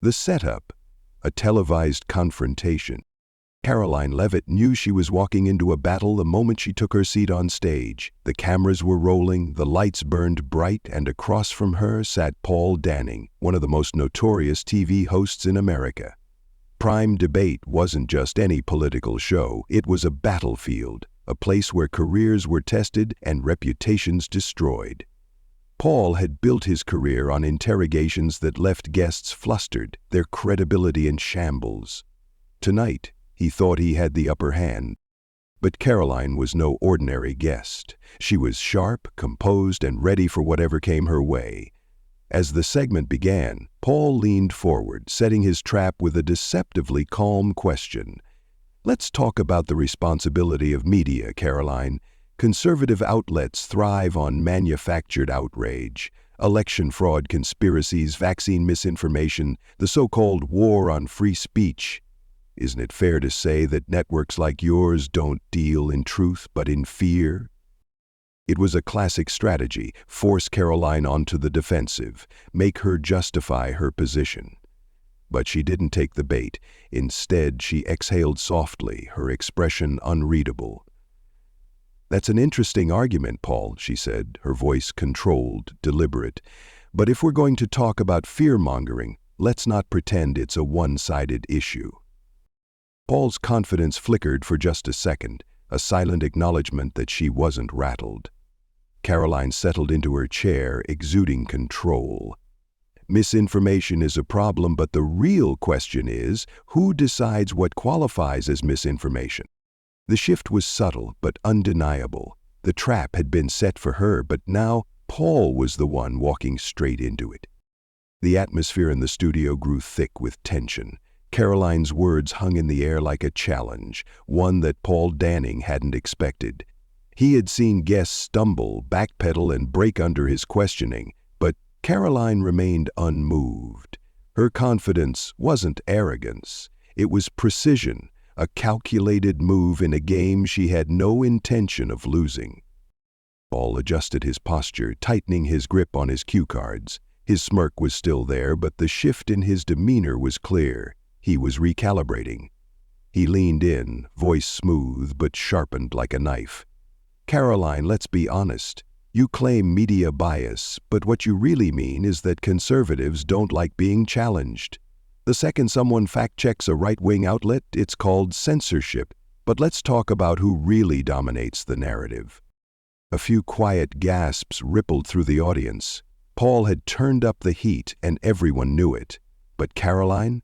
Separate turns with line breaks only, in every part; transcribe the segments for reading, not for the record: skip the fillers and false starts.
The setup, a televised confrontation. Karoline Leavitt knew she was walking into a battle the moment she took her seat on stage. The cameras were rolling, the lights burned bright, and across from her sat Paul Danning, one of the most notorious TV hosts in America. Prime Debate wasn't just any political show, it was a battlefield, a place where careers were tested and reputations destroyed. Paul had built his career on interrogations that left guests flustered, their credibility in shambles. Tonight, he thought he had the upper hand. But Karoline was no ordinary guest. She was sharp, composed, and ready for whatever came her way. As the segment began, Paul leaned forward, setting his trap with a deceptively calm question. "Let's talk about the responsibility of media, Karoline. Conservative outlets thrive on manufactured outrage, election fraud conspiracies, vaccine misinformation, the so-called war on free speech. Isn't it fair to say that networks like yours don't deal in truth but in fear?" It was a classic strategy: force Karoline onto the defensive, make her justify her position. But she didn't take the bait. Instead, she exhaled softly, her expression unreadable. "That's an interesting argument, Paul," she said, her voice controlled, deliberate. "But if we're going to talk about fear-mongering, let's not pretend it's a one-sided issue." Paul's confidence flickered for just a second, a silent acknowledgement that she wasn't rattled. Karoline settled into her chair, exuding control. "Misinformation is a problem, but the real question is, who decides what qualifies as misinformation?" The shift was subtle but undeniable. The trap had been set for her, but now Paul was the one walking straight into it. The atmosphere in the studio grew thick with tension. Karoline's words hung in the air like a challenge, one that Paul Danning hadn't expected. He had seen guests stumble, backpedal, and break under his questioning, but Karoline remained unmoved. Her confidence wasn't arrogance. It was precision, a calculated move in a game she had no intention of losing. Paul adjusted his posture, tightening his grip on his cue cards. His smirk was still there, but the shift in his demeanor was clear. He was recalibrating. He leaned in, voice smooth but sharpened like a knife. "Karoline, let's be honest. You claim media bias, but what you really mean is that conservatives don't like being challenged. The second someone fact-checks a right-wing outlet, it's called censorship. But let's talk about who really dominates the narrative." A few quiet gasps rippled through the audience. Paul had turned up the heat, and everyone knew it. But Karoline?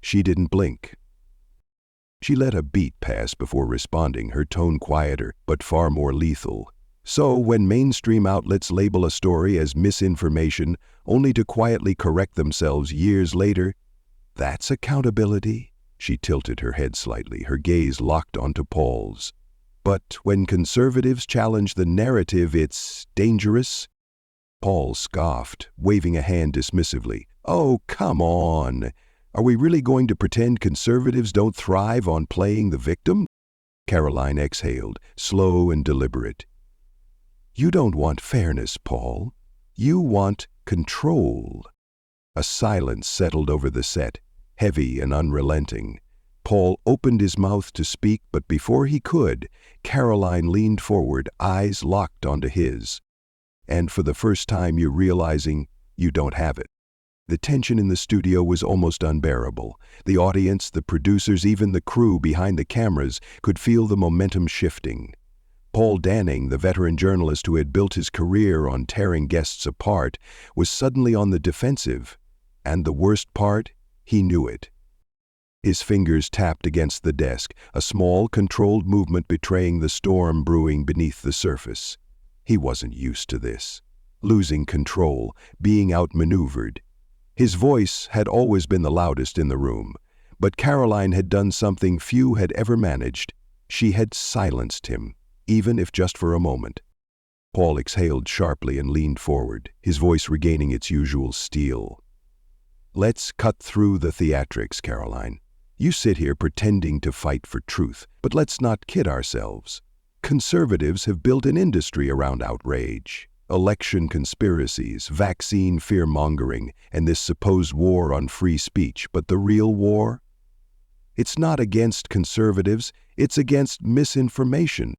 She didn't blink. She let a beat pass before responding, her tone quieter, but far more lethal. "So, when mainstream outlets label a story as misinformation, only to quietly correct themselves years later, that's accountability?" She tilted her head slightly, her gaze locked onto Paul's. "But when conservatives challenge the narrative, it's dangerous?" Paul scoffed, waving a hand dismissively. "Oh, come on! Are we really going to pretend conservatives don't thrive on playing the victim?" Karoline exhaled, slow and deliberate. "You don't want fairness, Paul. You want control." A silence settled over the set, heavy and unrelenting. Paul opened his mouth to speak, but before he could, Karoline leaned forward, eyes locked onto his. "And for the first time you're realizing you don't have it." The tension in the studio was almost unbearable. The audience, the producers, even the crew behind the cameras could feel the momentum shifting. Paul Danning, the veteran journalist who had built his career on tearing guests apart, was suddenly on the defensive. And the worst part? He knew it. His fingers tapped against the desk, a small, controlled movement betraying the storm brewing beneath the surface. He wasn't used to this. Losing control, being outmaneuvered. His voice had always been the loudest in the room, but Karoline had done something few had ever managed. She had silenced him, even if just for a moment. Paul exhaled sharply and leaned forward, his voice regaining its usual steel. "Let's cut through the theatrics, Karoline. You sit here pretending to fight for truth, but let's not kid ourselves. Conservatives have built an industry around outrage. Election conspiracies, vaccine fear-mongering, and this supposed war on free speech. But the real war? It's not against conservatives, it's against misinformation.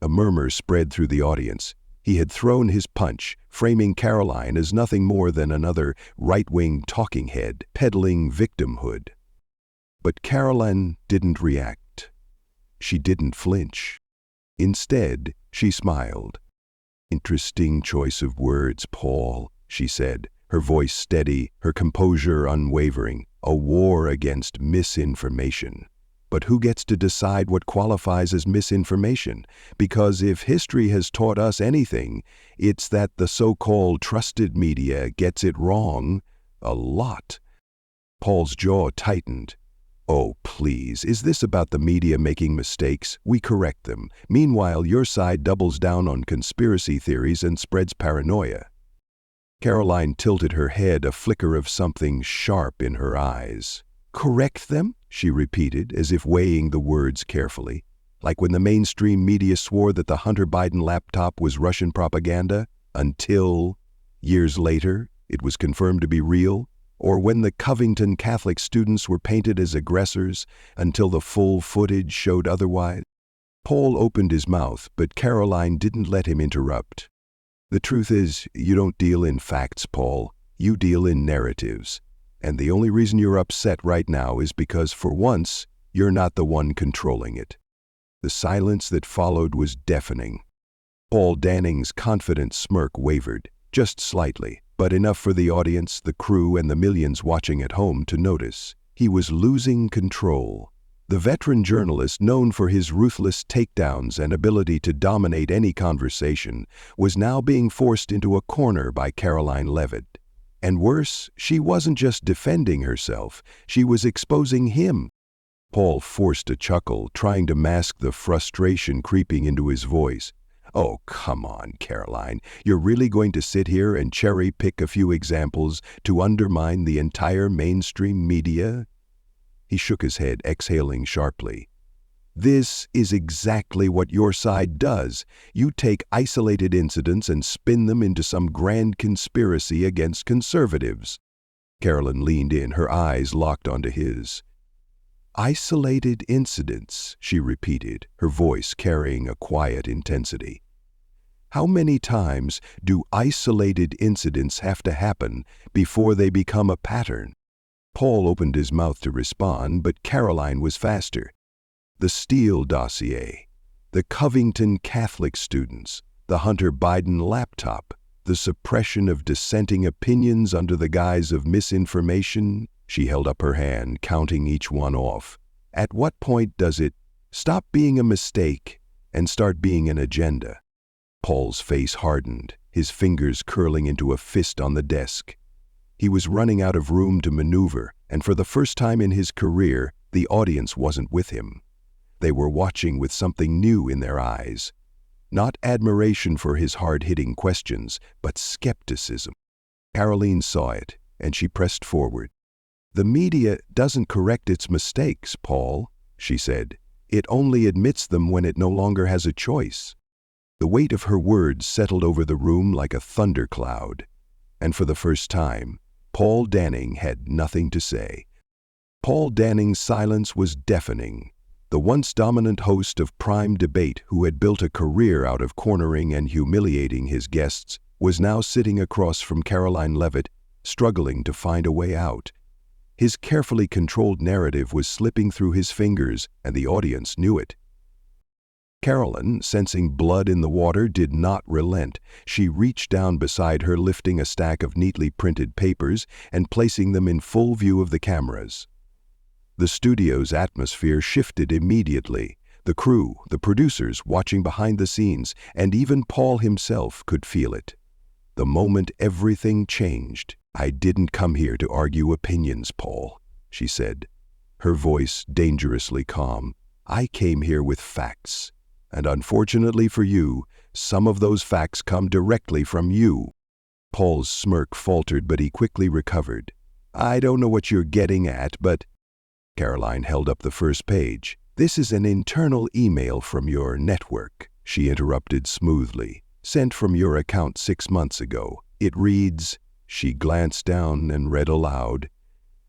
A murmur spread through the audience. He had thrown his punch, framing Karoline as nothing more than another right-wing talking head, peddling victimhood. But Karoline didn't react. She didn't flinch. Instead, she smiled. "Interesting choice of words, Paul," she said, her voice steady, her composure unwavering. "A war against misinformation. But who gets to decide what qualifies as misinformation? Because if history has taught us anything, it's that the so-called trusted media gets it wrong a lot." Paul's jaw tightened. "Oh, please, is this about the media making mistakes? We correct them. Meanwhile, your side doubles down on conspiracy theories and spreads paranoia." Karoline tilted her head, a flicker of something sharp in her eyes. "Correct them?" she repeated, as if weighing the words carefully. Like when the mainstream media swore that the Hunter Biden laptop was Russian propaganda, until, years later, it was confirmed to be real. Or when the Covington Catholic students were painted as aggressors, until the full footage showed otherwise. Paul opened his mouth, but Karoline didn't let him interrupt. "The truth is, you don't deal in facts, Paul. You deal in narratives. And the only reason you're upset right now is because, for once, you're not the one controlling it." The silence that followed was deafening. Paul Danning's confident smirk wavered, just slightly, but enough for the audience, the crew, and the millions watching at home to notice. He was losing control. The veteran journalist, known for his ruthless takedowns and ability to dominate any conversation, was now being forced into a corner by Karoline Leavitt. And worse, she wasn't just defending herself, she was exposing him. Paul forced a chuckle, trying to mask the frustration creeping into his voice. "Oh, come on, Karoline. You're really going to sit here and cherry-pick a few examples to undermine the entire mainstream media?" He shook his head, exhaling sharply. "This is exactly what your side does. You take isolated incidents and spin them into some grand conspiracy against conservatives." Karoline leaned in, her eyes locked onto his. "Isolated incidents," she repeated, her voice carrying a quiet intensity. "How many times do isolated incidents have to happen before they become a pattern?" Paul opened his mouth to respond, but Karoline was faster. "The Steele dossier, the Covington Catholic students, the Hunter Biden laptop, the suppression of dissenting opinions under the guise of misinformation." She held up her hand, counting each one off. "At what point does it stop being a mistake and start being an agenda?" Paul's face hardened, his fingers curling into a fist on the desk. He was running out of room to maneuver, and for the first time in his career, the audience wasn't with him. They were watching with something new in their eyes. Not admiration for his hard-hitting questions, but skepticism. Karoline saw it, and she pressed forward. "The media doesn't correct its mistakes, Paul," she said. "It only admits them when it no longer has a choice." The weight of her words settled over the room like a thundercloud. And for the first time, Paul Danning had nothing to say. Paul Danning's silence was deafening. The once dominant host of prime debate, who had built a career out of cornering and humiliating his guests, was now sitting across from Karoline Leavitt, struggling to find a way out. His carefully controlled narrative was slipping through his fingers, and the audience knew it. Karoline, sensing blood in the water, did not relent. She reached down beside her, lifting a stack of neatly printed papers and placing them in full view of the cameras. The studio's atmosphere shifted immediately. The crew, the producers watching behind the scenes, and even Paul himself could feel it. The moment everything changed. "I didn't come here to argue opinions, Paul," she said, her voice dangerously calm. "I came here with facts. And unfortunately for you, some of those facts come directly from you." Paul's smirk faltered, but he quickly recovered. "I don't know what you're getting at, but—" Karoline held up the first page. "This is an internal email from your network," she interrupted smoothly. Sent from your account 6 months ago. It reads," she glanced down and read aloud,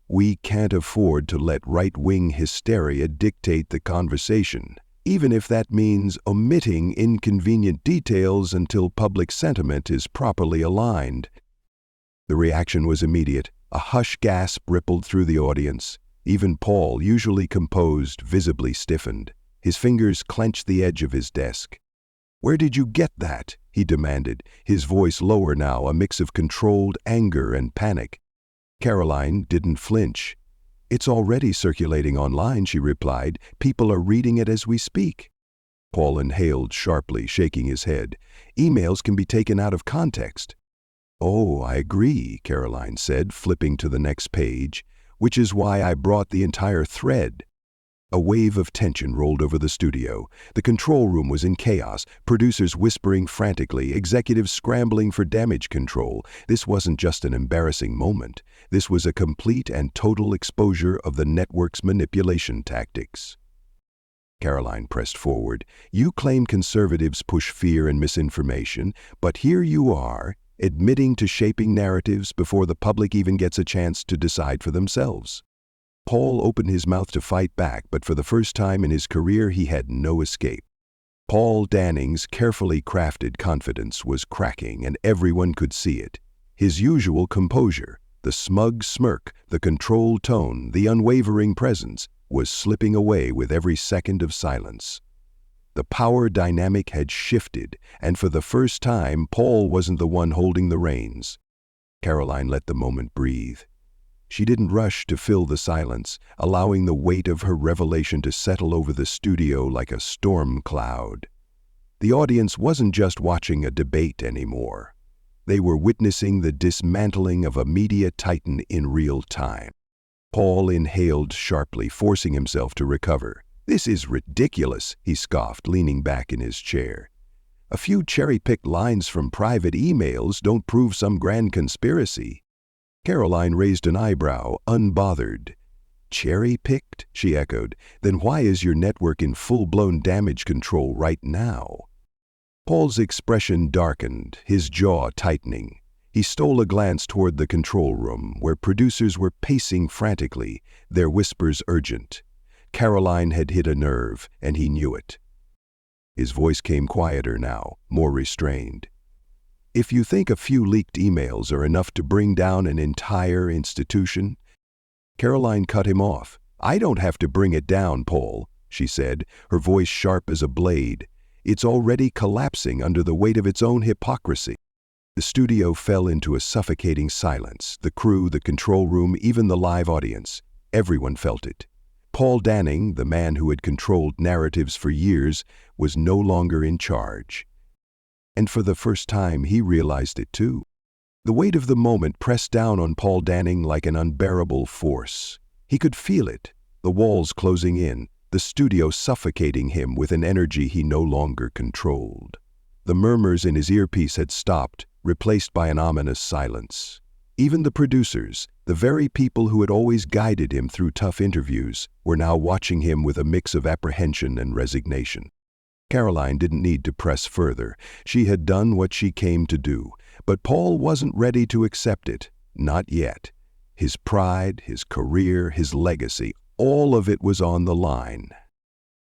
"We can't afford to let right-wing hysteria dictate the conversation, even if that means omitting inconvenient details until public sentiment is properly aligned." The reaction was immediate. A hush gasp rippled through the audience. Even Paul, usually composed, visibly stiffened. His fingers clenched the edge of his desk. "Where did you get that?" he demanded, his voice lower now, a mix of controlled anger and panic. Karoline didn't flinch. "It's already circulating online," she replied. "People are reading it as we speak." Paul inhaled sharply, shaking his head. "Emails can be taken out of context." "Oh, I agree," Karoline said, flipping to the next page, "which is why I brought the entire thread." A wave of tension rolled over the studio. The control room was in chaos, producers whispering frantically, executives scrambling for damage control. This wasn't just an embarrassing moment. This was a complete and total exposure of the network's manipulation tactics. Karoline pressed forward. "You claim conservatives push fear and misinformation, but here you are, admitting to shaping narratives before the public even gets a chance to decide for themselves." Paul opened his mouth to fight back, but for the first time in his career he had no escape. Paul Danning's carefully crafted confidence was cracking, and everyone could see it. His usual composure, the smug smirk, the controlled tone, the unwavering presence, was slipping away with every second of silence. The power dynamic had shifted, and for the first time Paul wasn't the one holding the reins. Karoline let the moment breathe. She didn't rush to fill the silence, allowing the weight of her revelation to settle over the studio like a storm cloud. The audience wasn't just watching a debate anymore. They were witnessing the dismantling of a media titan in real time. Paul inhaled sharply, forcing himself to recover. "This is ridiculous," he scoffed, leaning back in his chair. "A few cherry-picked lines from private emails don't prove some grand conspiracy." Karoline raised an eyebrow, unbothered. "Cherry-picked?" she echoed. "Then why is your network in full-blown damage control right now?" Paul's expression darkened, his jaw tightening. He stole a glance toward the control room, where producers were pacing frantically, their whispers urgent. Karoline had hit a nerve, and he knew it. His voice came quieter now, more restrained. "If you think a few leaked emails are enough to bring down an entire institution..." Karoline cut him off. "I don't have to bring it down, Paul," she said, her voice sharp as a blade. "It's already collapsing under the weight of its own hypocrisy." The studio fell into a suffocating silence. The crew, the control room, even the live audience. Everyone felt it. Paul Danning, the man who had controlled narratives for years, was no longer in charge. And for the first time, he realized it too. The weight of the moment pressed down on Paul Danning like an unbearable force. He could feel it, the walls closing in, the studio suffocating him with an energy he no longer controlled. The murmurs in his earpiece had stopped, replaced by an ominous silence. Even the producers, the very people who had always guided him through tough interviews, were now watching him with a mix of apprehension and resignation. Karoline didn't need to press further. She had done what she came to do, but Paul wasn't ready to accept it. Not yet. His pride, his career, his legacy, all of it was on the line.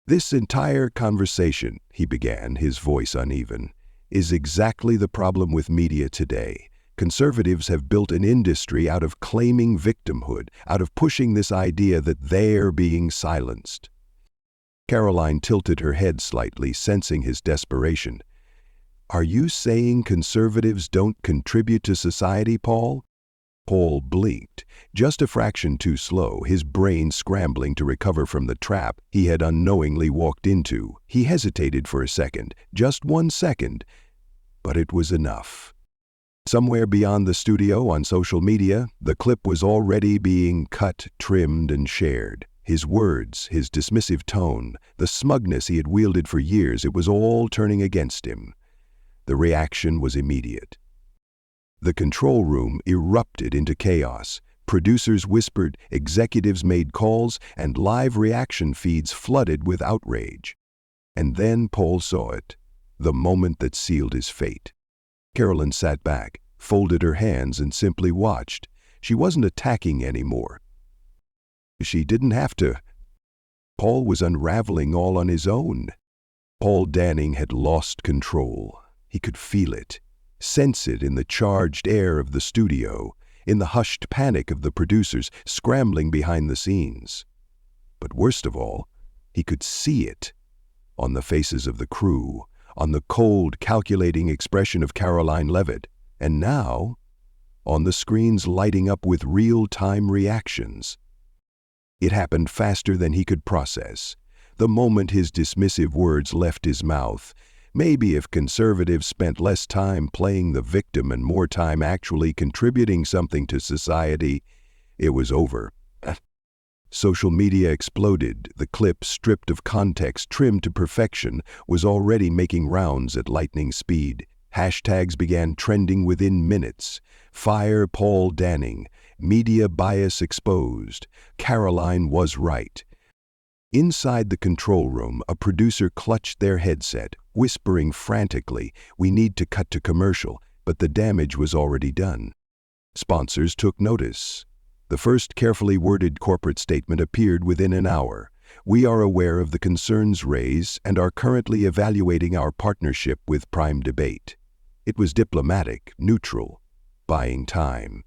"This entire conversation," he began, his voice uneven, "is exactly the problem with media today. Conservatives have built an industry out of claiming victimhood, out of pushing this idea that they're being silenced." Karoline tilted her head slightly, sensing his desperation. "Are you saying conservatives don't contribute to society, Paul?" Paul blinked, just a fraction too slow, his brain scrambling to recover from the trap he had unknowingly walked into. He hesitated for a second, just 1 second, but it was enough. Somewhere beyond the studio on social media, the clip was already being cut, trimmed, and shared. His words, his dismissive tone, the smugness he had wielded for years, it was all turning against him. The reaction was immediate. The control room erupted into chaos. Producers whispered, executives made calls, and live reaction feeds flooded with outrage. And then Paul saw it. the moment that sealed his fate. Karoline sat back, folded her hands, and simply watched. She wasn't attacking anymore. She didn't have to. Paul was unraveling all on his own. Paul Danning had lost control. He could feel it, sense it in the charged air of the studio, in the hushed panic of the producers scrambling behind the scenes. But worst of all, he could see it on the faces of the crew, on the cold, calculating expression of Karoline Leavitt, and now on the screens lighting up with real-time reactions. It happened faster than he could process. The moment his dismissive words left his mouth, maybe if conservatives spent less time playing the victim and more time actually contributing something to society, it was over. Social media exploded. The clip, stripped of context, trimmed to perfection, was already making rounds at lightning speed. Hashtags began trending within minutes. Fire Paul Danning. Media bias exposed. Karoline was right. Inside the control room, a producer clutched their headset, whispering frantically, "We need to cut to commercial," but the damage was already done. Sponsors took notice. The first carefully worded corporate statement appeared within an hour. "We are aware of the concerns raised and are currently evaluating our partnership with Prime Debate." It was diplomatic, neutral, buying time.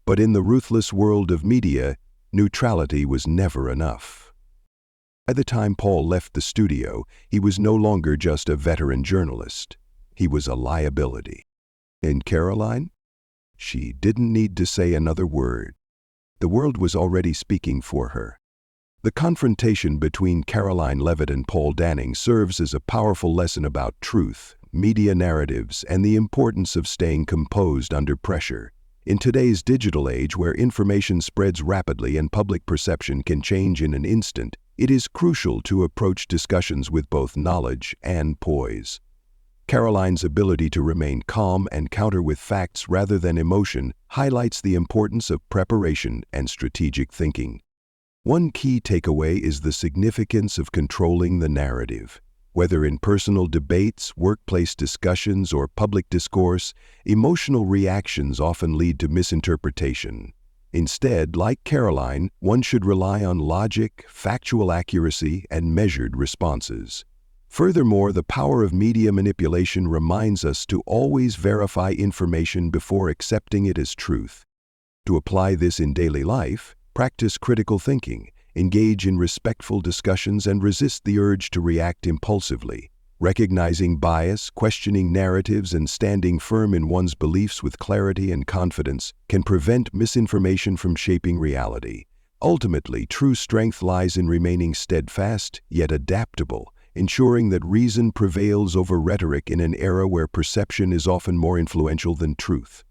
But in the ruthless world of media, neutrality was never enough. By the time Paul left the studio, he was no longer just a veteran journalist. He was a liability. And Karoline? She didn't need to say another word. The world was already speaking for her. The confrontation between Karoline Leavitt and Paul Danning serves as a powerful lesson about truth, media narratives, and the importance of staying composed under pressure. In today's digital age, where information spreads rapidly and public perception can change in an instant, it is crucial to approach discussions with both knowledge and poise. Karoline's ability to remain calm and counter with facts rather than emotion highlights the importance of preparation and strategic thinking. One key takeaway is the significance of controlling the narrative. Whether in personal debates, workplace discussions, or public discourse, emotional reactions often lead to misinterpretation. Instead, like Karoline, one should rely on logic, factual accuracy, and measured responses. Furthermore, the power of media manipulation reminds us to always verify information before accepting it as truth. To apply this in daily life, practice critical thinking, engage in respectful discussions, and resist the urge to react impulsively. Recognizing bias, questioning narratives, and standing firm in one's beliefs with clarity and confidence can prevent misinformation from shaping reality. Ultimately, true strength lies in remaining steadfast, yet adaptable, ensuring that reason prevails over rhetoric in an era where perception is often more influential than truth.